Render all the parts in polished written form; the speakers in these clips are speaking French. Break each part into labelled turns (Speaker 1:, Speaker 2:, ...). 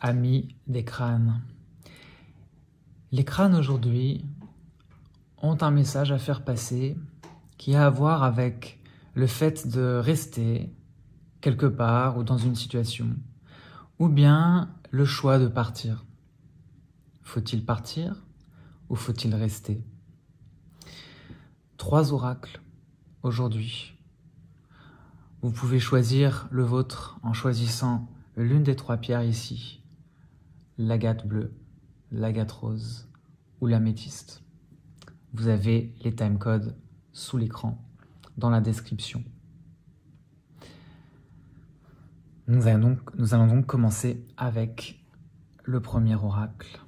Speaker 1: amis des crânes. Les crânes aujourd'hui ont un message à faire passer qui a à voir avec le fait de rester quelque part ou dans une situation, ou bien le choix de partir. Faut-il partir ou faut-il rester? 3 oracles aujourd'hui. Vous pouvez choisir le vôtre en choisissant l'une des 3 pierres ici, l'agate bleue, l'agate rose ou l'améthyste. Vous avez les timecodes sous l'écran, dans la description. Nous allons donc commencer avec le premier oracle.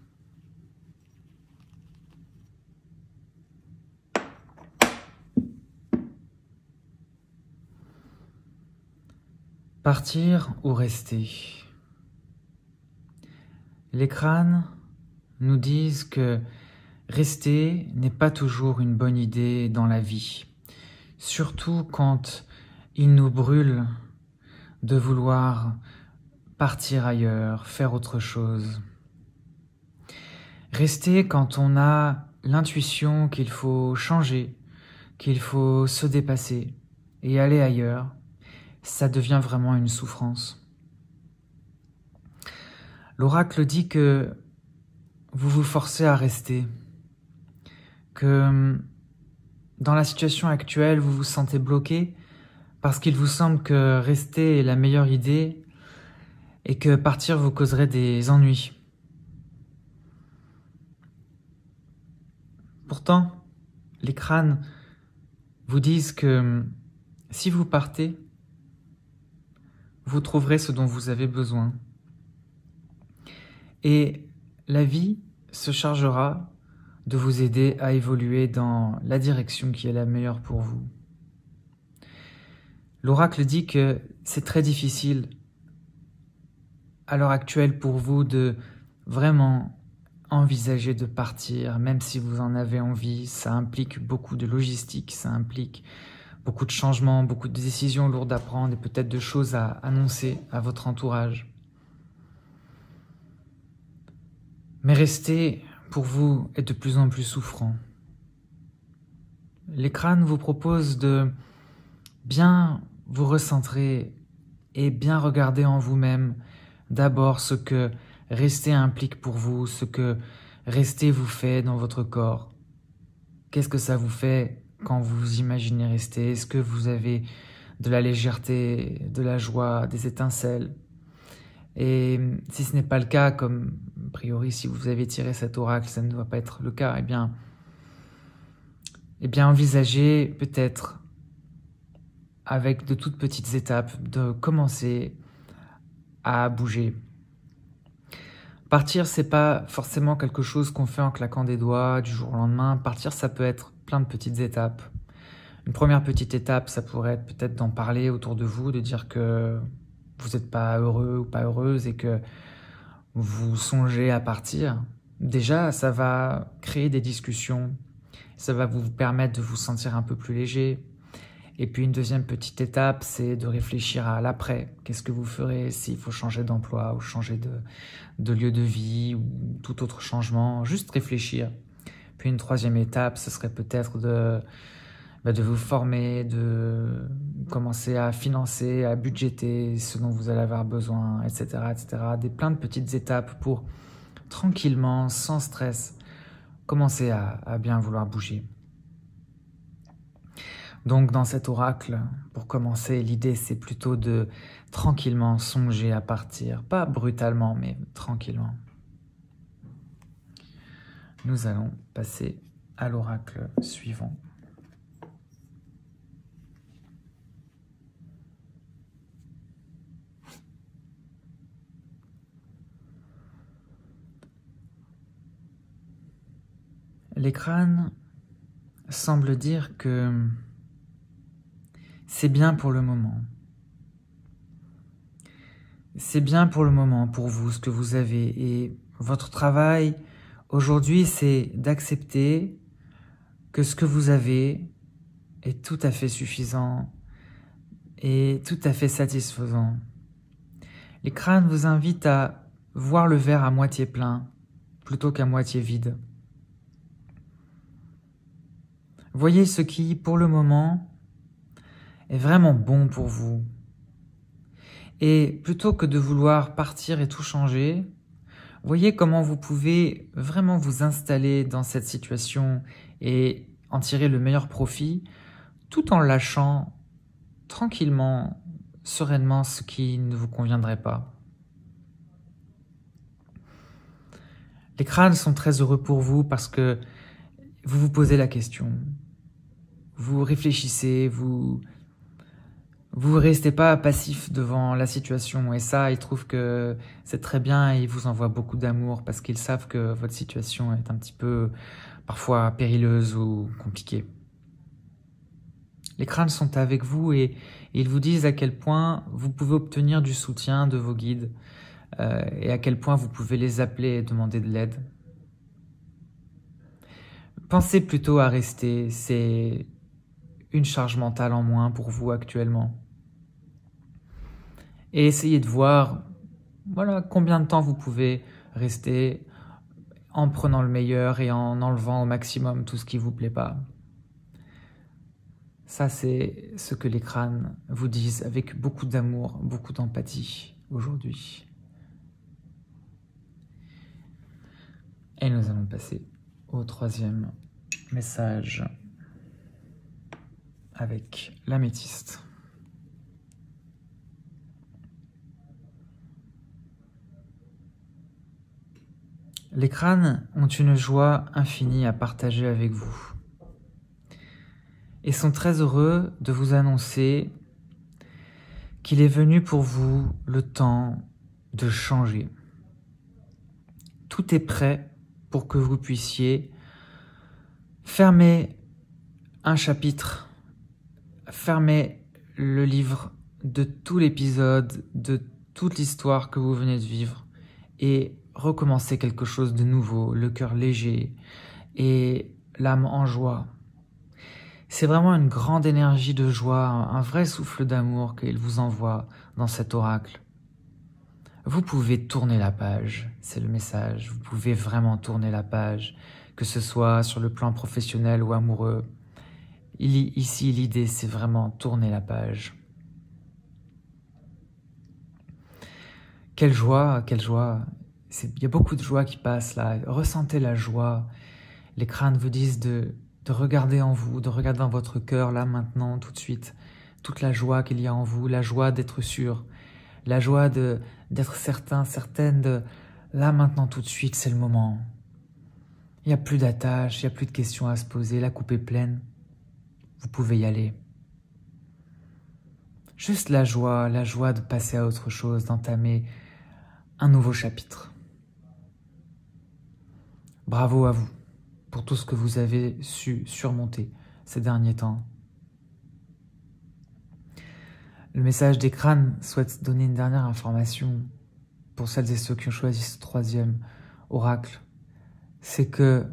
Speaker 1: Partir ou rester? Les crânes nous disent que rester n'est pas toujours une bonne idée dans la vie, surtout quand il nous brûle de vouloir partir ailleurs, faire autre chose. Rester quand on a l'intuition qu'il faut changer, qu'il faut se dépasser et aller ailleurs, ça devient vraiment une souffrance. L'oracle dit que vous vous forcez à rester, que dans la situation actuelle, vous vous sentez bloqué parce qu'il vous semble que rester est la meilleure idée et que partir vous causerait des ennuis. Pourtant, les crânes vous disent que si vous partez, vous trouverez ce dont vous avez besoin. Et la vie se chargera de vous aider à évoluer dans la direction qui est la meilleure pour vous. L'oracle dit que c'est très difficile à l'heure actuelle pour vous de vraiment envisager de partir, même si vous en avez envie. Ça implique beaucoup de logistique, ça implique beaucoup de changements, beaucoup de décisions lourdes à prendre et peut-être de choses à annoncer à votre entourage. Mais rester, pour vous, est de plus en plus souffrant. Les crânes vous proposent de bien vous recentrer et bien regarder en vous-même d'abord ce que rester implique pour vous, ce que rester vous fait dans votre corps. Qu'est-ce que ça vous fait quand vous imaginez rester? Est-ce que vous avez de la légèreté, de la joie, des étincelles? Et si ce n'est pas le cas, comme a priori si vous avez tiré cet oracle, ça ne doit pas être le cas, eh bien envisagez peut-être avec de toutes petites étapes de commencer à bouger. Partir, c'est pas forcément quelque chose qu'on fait en claquant des doigts du jour au lendemain. Partir, ça peut être plein de petites étapes. Une première petite étape, ça pourrait être peut-être d'en parler autour de vous, de dire que vous n'êtes pas heureux ou pas heureuse et que vous songez à partir. Déjà, ça va créer des discussions, ça va vous permettre de vous sentir un peu plus léger. Et puis une deuxième petite étape, c'est de réfléchir à l'après. Qu'est-ce que vous ferez s'il faut changer d'emploi ou changer de lieu de vie ou tout autre changement? Juste réfléchir. Puis une troisième étape, ce serait peut-être de vous former, de commencer à financer, à budgéter ce dont vous allez avoir besoin, etc., etc. Plein de petites étapes pour tranquillement, sans stress, commencer à bien vouloir bouger. Donc dans cet oracle, pour commencer, l'idée c'est plutôt de tranquillement songer à partir, pas brutalement, mais tranquillement. Nous allons passer à l'oracle suivant. Les crânes semblent dire que c'est bien pour le moment. C'est bien pour le moment, pour vous, ce que vous avez. Et votre travail aujourd'hui, c'est d'accepter que ce que vous avez est tout à fait suffisant et tout à fait satisfaisant. Les crânes vous invitent à voir le verre à moitié plein plutôt qu'à moitié vide. Voyez ce qui, pour le moment, est vraiment bon pour vous. Et plutôt que de vouloir partir et tout changer, voyez comment vous pouvez vraiment vous installer dans cette situation et en tirer le meilleur profit, tout en lâchant tranquillement, sereinement ce qui ne vous conviendrait pas. Les crânes sont très heureux pour vous parce que vous vous posez la question. Vous réfléchissez, vous restez pas passif devant la situation. Et ça, ils trouvent que c'est très bien et ils vous envoient beaucoup d'amour parce qu'ils savent que votre situation est un petit peu parfois périleuse ou compliquée. Les crânes sont avec vous et ils vous disent à quel point vous pouvez obtenir du soutien de vos guides et à quel point vous pouvez les appeler et demander de l'aide. Pensez plutôt à rester, c'est une charge mentale en moins pour vous actuellement. Et essayez de voir combien de temps vous pouvez rester en prenant le meilleur et en enlevant au maximum tout ce qui ne vous plaît pas. Ça, c'est ce que les crânes vous disent avec beaucoup d'amour, beaucoup d'empathie aujourd'hui. Et nous allons passer au troisième message avec l'améthyste. Les crânes ont une joie infinie à partager avec vous et sont très heureux de vous annoncer qu'il est venu pour vous le temps de changer. Tout est prêt pour que vous puissiez fermer un chapitre, fermer le livre de tout l'épisode, de toute l'histoire que vous venez de vivre et recommencer quelque chose de nouveau, le cœur léger et l'âme en joie. C'est vraiment une grande énergie de joie, un vrai souffle d'amour qu'il vous envoie dans cet oracle. Vous pouvez tourner la page, c'est le message. Vous pouvez vraiment tourner la page, que ce soit sur le plan professionnel ou amoureux. Ici, l'idée, c'est vraiment tourner la page. Quelle joie, quelle joie. Il y a beaucoup de joie qui passe là. Ressentez la joie. Les crânes vous disent de regarder en vous, de regarder dans votre cœur, là, maintenant, tout de suite. Toute la joie qu'il y a en vous, la joie d'être sûr, la joie d'être certain, certaine de là, maintenant, tout de suite, c'est le moment. Il n'y a plus d'attache, il n'y a plus de questions à se poser, la coupe est pleine. Vous pouvez y aller. Juste la joie de passer à autre chose, d'entamer un nouveau chapitre. Bravo à vous pour tout ce que vous avez su surmonter ces derniers temps. Le message des crânes souhaite donner une dernière information pour celles et ceux qui ont choisi ce troisième oracle. C'est que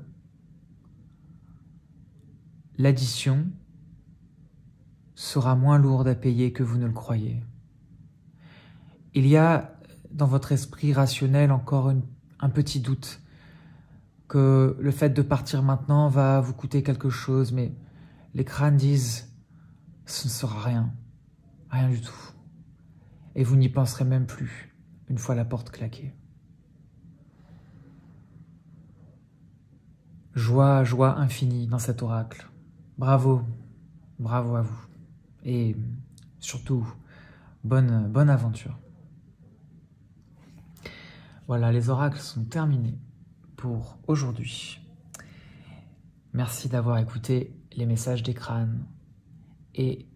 Speaker 1: l'addition sera moins lourde à payer que vous ne le croyez. Il y a dans votre esprit rationnel encore un petit doute que le fait de partir maintenant va vous coûter quelque chose, mais les crânes disent ce ne sera rien, rien du tout. Et vous n'y penserez même plus une fois la porte claquée. Joie, joie infinie dans cet oracle. Bravo, bravo à vous. Et surtout, bonne aventure. Voilà, les oracles sont terminés pour aujourd'hui. Merci d'avoir écouté les messages des crânes et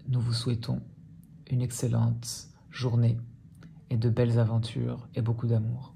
Speaker 1: nous vous souhaitons une excellente journée et de belles aventures et beaucoup d'amour.